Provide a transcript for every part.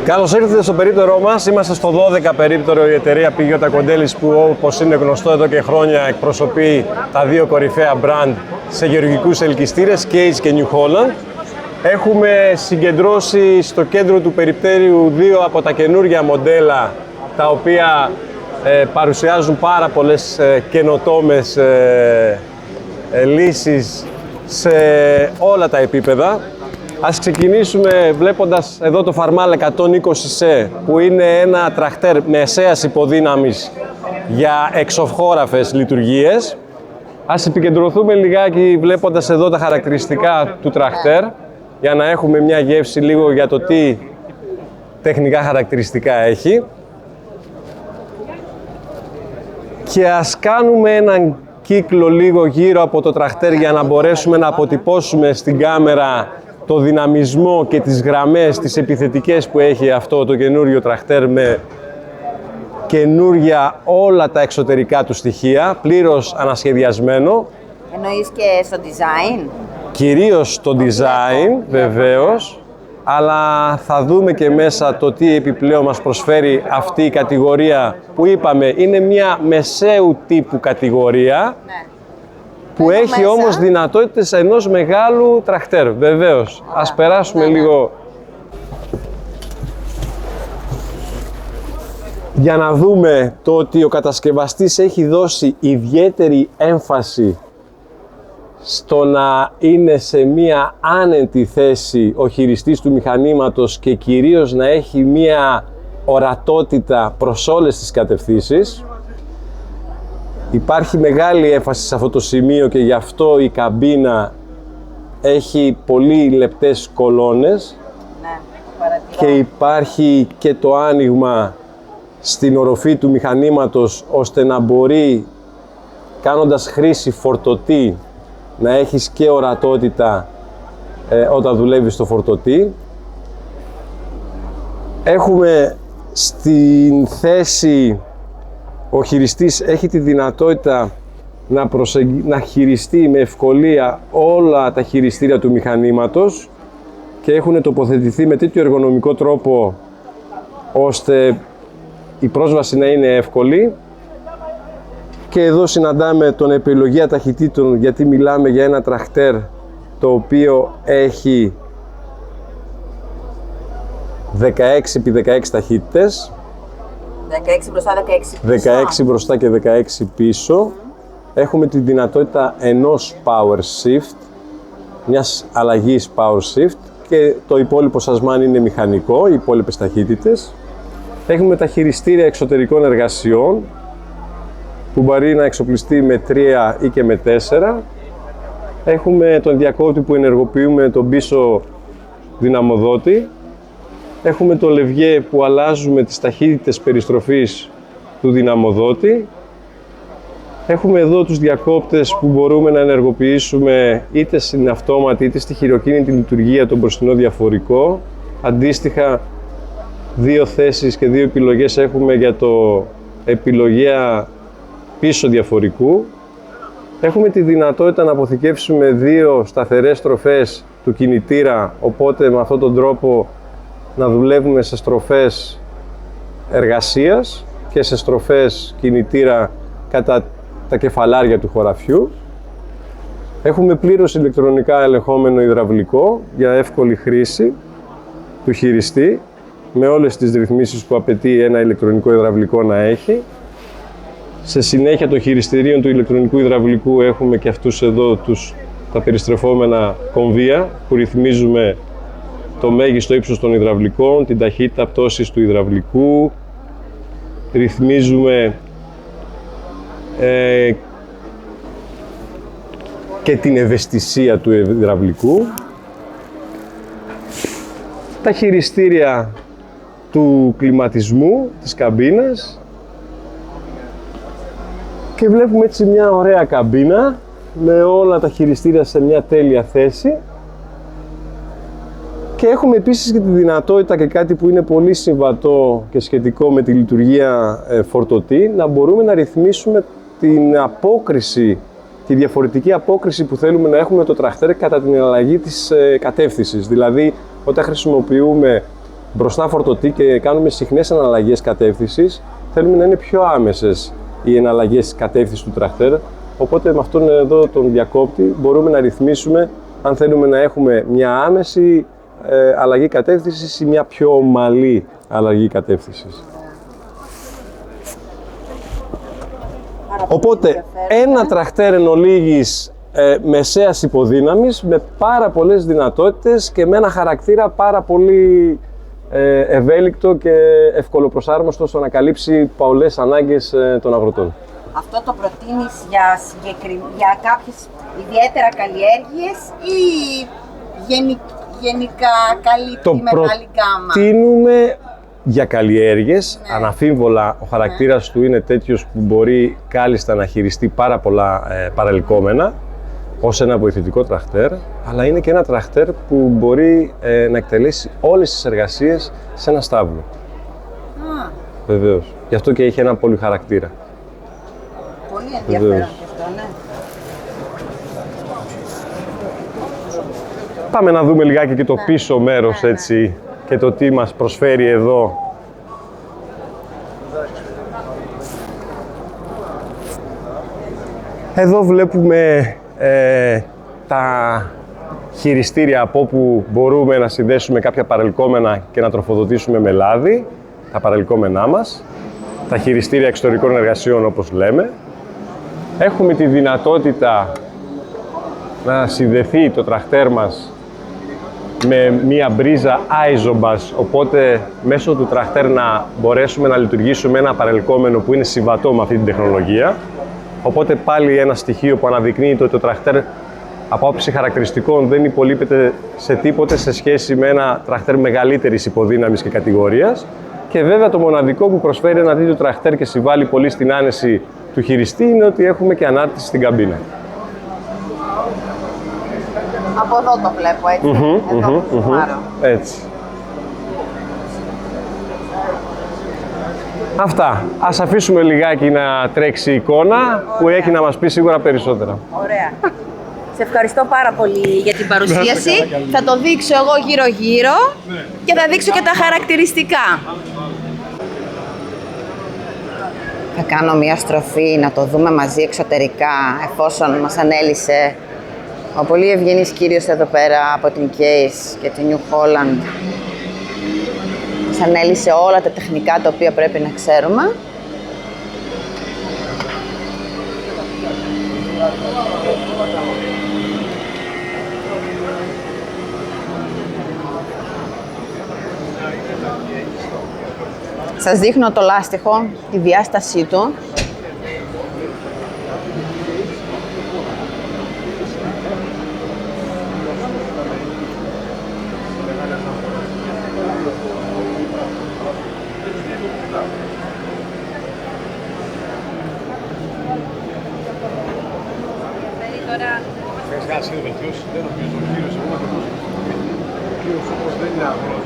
Καλώς ήρθατε στο περίπτερό μας. Είμαστε στο 12 περίπτερο, η εταιρεία Πηγιώτα Κοντέλης, που όπως είναι γνωστό εδώ και χρόνια εκπροσωπεί τα δύο κορυφαία brand σε γεωργικούς ελκυστήρες, Case και New Holland. Έχουμε συγκεντρώσει στο κέντρο του περιπτέριου δύο από τα καινούργια μοντέλα, τα οποία παρουσιάζουν πάρα πολλές καινοτόμες λύσεις σε όλα τα επίπεδα. Ας ξεκινήσουμε βλέποντας εδώ το Farmal 120C, που είναι ένα τραχτέρ μεσαίας υποδύναμης για εξωχώραφες λειτουργίες. Ας επικεντρωθούμε λιγάκι βλέποντας εδώ τα χαρακτηριστικά του τραχτέρ, για να έχουμε μια γεύση λίγο για το τι τεχνικά χαρακτηριστικά έχει. Και ας κάνουμε έναν κύκλο λίγο γύρω από το τραχτέρ για να μπορέσουμε να αποτυπώσουμε στην κάμερα το δυναμισμό και τις γραμμές, τις επιθετικές που έχει αυτό το καινούριο τραχτέρ, με καινούργια όλα τα εξωτερικά του στοιχεία, πλήρως ανασχεδιασμένο. Εννοείς και στο design? Κυρίως στο design, βεβαίως, αλλά θα δούμε και μέσα το τι επιπλέον μας προσφέρει αυτή η κατηγορία, που είπαμε είναι μια μεσαίου τύπου κατηγορία, ναι, που έχει μέσα όμως δυνατότητες ενός μεγάλου τραχτέρ, βεβαίως. Ας περάσουμε λίγο για να δούμε το ότι ο κατασκευαστής έχει δώσει ιδιαίτερη έμφαση στο να είναι σε μία άνετη θέση ο χειριστής του μηχανήματος και κυρίως να έχει μία ορατότητα προς όλες τις κατευθύνσεις. Υπάρχει μεγάλη έμφαση σε αυτό το σημείο και γι' αυτό η καμπίνα έχει πολύ λεπτές κολόνες, ναι, και υπάρχει και το άνοιγμα στην οροφή του μηχανήματος, ώστε να μπορεί, κάνοντας χρήση φορτωτή, να έχεις και ορατότητα όταν δουλεύεις στο φορτωτή. Έχουμε στην θέση, ο χειριστής έχει τη δυνατότητα να χειριστεί με ευκολία όλα τα χειριστήρια του μηχανήματος και έχουν τοποθετηθεί με τέτοιο εργονομικό τρόπο ώστε η πρόσβαση να είναι εύκολη. Και εδώ συναντάμε τον επιλογή ταχυτήτων, γιατί μιλάμε για ένα τραχτέρ το οποίο έχει 16x16 ταχύτητες. 16 μπροστά, 16 πίσω. 16 μπροστά και 16 πίσω. Έχουμε τη δυνατότητα ενός power shift, μιας αλλαγής power shift, και το υπόλοιπο σασμάν είναι μηχανικό, οι υπόλοιπες ταχύτητες. Έχουμε τα χειριστήρια εξωτερικών εργασιών, που μπορεί να εξοπλιστεί με 3 ή και με 4. Έχουμε τον διακόπτη που ενεργοποιούμε τον πίσω δυναμοδότη. Έχουμε το λευγέ που αλλάζουμε τις ταχύτητες περιστροφής του δυναμοδότη. Έχουμε εδώ τους διακόπτες που μπορούμε να ενεργοποιήσουμε είτε στην αυτόματη είτε στη χειροκίνητη λειτουργία τον μπροστινό διαφορικό. Αντίστοιχα, δύο θέσεις και δύο επιλογές έχουμε για το επιλογέα πίσω διαφορικού. Έχουμε τη δυνατότητα να αποθηκεύσουμε δύο σταθερές στροφές του κινητήρα, οπότε με αυτόν τον τρόπο να δουλεύουμε σε στροφές εργασίας και σε στροφές κινητήρα κατά τα κεφαλάρια του χωραφιού. Έχουμε πλήρως ηλεκτρονικά ελεγχόμενο υδραυλικό για εύκολη χρήση του χειριστή, με όλες τις ρυθμίσεις που απαιτεί ένα ηλεκτρονικό υδραυλικό να έχει. Σε συνέχεια των χειριστηρίων του ηλεκτρονικού υδραυλικού έχουμε και αυτούς εδώ τα περιστρεφόμενα κομβία, που ρυθμίζουμε το μέγιστο ύψος των υδραυλικών, την ταχύτητα πτώσης του υδραυλικού, ρυθμίζουμε και την ευαισθησία του υδραυλικού. Τα χειριστήρια του κλιματισμού της καμπίνας, και βλέπουμε έτσι μια ωραία καμπίνα με όλα τα χειριστήρια σε μια τέλεια θέση. Και έχουμε επίσης και τη δυνατότητα, και κάτι που είναι πολύ συμβατό και σχετικό με τη λειτουργία φορτωτή, να μπορούμε να ρυθμίσουμε την απόκριση, τη διαφορετική απόκριση που θέλουμε να έχουμε το τραχτέρ κατά την αλλαγή της κατεύθυνσης. Δηλαδή, όταν χρησιμοποιούμε μπροστά φορτωτή και κάνουμε συχνές εναλλαγές κατεύθυνσης, θέλουμε να είναι πιο άμεσες οι εναλλαγές κατεύθυνσης του τρακτέρ. Οπότε με αυτόν εδώ τον διακόπτη μπορούμε να ρυθμίσουμε αν θέλουμε να έχουμε μια άμεση αλλαγή κατεύθυνσης ή μια πιο ομαλή αλλαγή κατεύθυνσης. Οπότε ένα τρακτέρ εν ολίγης μεσαίας υποδύναμης με πάρα πολλές δυνατότητες και με ένα χαρακτήρα πάρα πολύ ευέλικτο και ευκολοπροσάρμοστο στο να καλύψει πολλές ανάγκες των αγροτών. Αυτό το προτείνεις για κάποιες ιδιαίτερα καλλιέργειες ή γενικά καλύπτει μεγάλη γκάμα? Προτείνουμε για καλλιέργειες. Ναι. Αναμφίβολα ο χαρακτήρας του είναι τέτοιος που μπορεί κάλλιστα να χειριστεί πάρα πολλά παρελκόμενα ως ένα βοηθητικό τρακτέρ, αλλά είναι και ένα τρακτέρ που μπορεί να εκτελέσει όλες τις εργασίες σε ένα στάβλο. Βεβαίως. Γι' αυτό και έχει ένα πολύ χαρακτήρα. Πολύ ενδιαφέρον και αυτό, ναι. Πάμε να δούμε λιγάκι και το πίσω μέρος, έτσι, και το τι μας προσφέρει εδώ. Εδώ βλέπουμε τα χειριστήρια από όπου μπορούμε να συνδέσουμε κάποια παρελκόμενα και να τροφοδοτήσουμε με λάδι, τα παρελκόμενά μας, τα χειριστήρια εξωτερικών εργασιών όπως λέμε. Έχουμε τη δυνατότητα να συνδεθεί το τρακτέρ μας με μία μπρίζα Isobus, οπότε μέσω του τρακτέρ να μπορέσουμε να λειτουργήσουμε ένα παρελκόμενο που είναι συμβατό με αυτή την τεχνολογία. Οπότε πάλι ένα στοιχείο που αναδεικνύει ότι το τρακτέρ από άποψη χαρακτηριστικών δεν υπολείπεται σε τίποτε σε σχέση με ένα τρακτέρ μεγαλύτερης υποδύναμης και κατηγορίας. Και βέβαια το μοναδικό που προσφέρει ένα τέτοιο τρακτέρ και συμβάλλει πολύ στην άνεση του χειριστή είναι ότι έχουμε και ανάρτηση στην καμπίνα. Από εδώ το βλέπω, έτσι. Εδώ το πάρω. Έτσι. Αυτά. Ας αφήσουμε λιγάκι να τρέξει η εικόνα. Ωραία. Που έχει να μας πει σίγουρα περισσότερα. Ωραία. Σε ευχαριστώ πάρα πολύ για την παρουσίαση. Θα το δείξω εγώ γύρω-γύρω και θα δείξω και τα χαρακτηριστικά. Θα κάνω μια στροφή να το δούμε μαζί εξωτερικά, εφόσον μας ανέλησε ο πολύ ευγενής κύριος εδώ πέρα από την Case και την New Holland. Μας ανέλησε όλα τα τεχνικά τα οποία πρέπει να ξέρουμε. Σας δείχνω το λάστιχο, τη διάστασή του. Σχέδιο βελτιώσεις, δεν νομίζω ο κύριος εγώ να το ο κύριος όμως δεν είναι αγρός.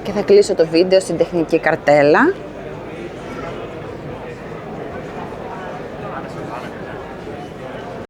Και θα κλείσω το βίντεο στην τεχνική καρτέλα. σε πάνε.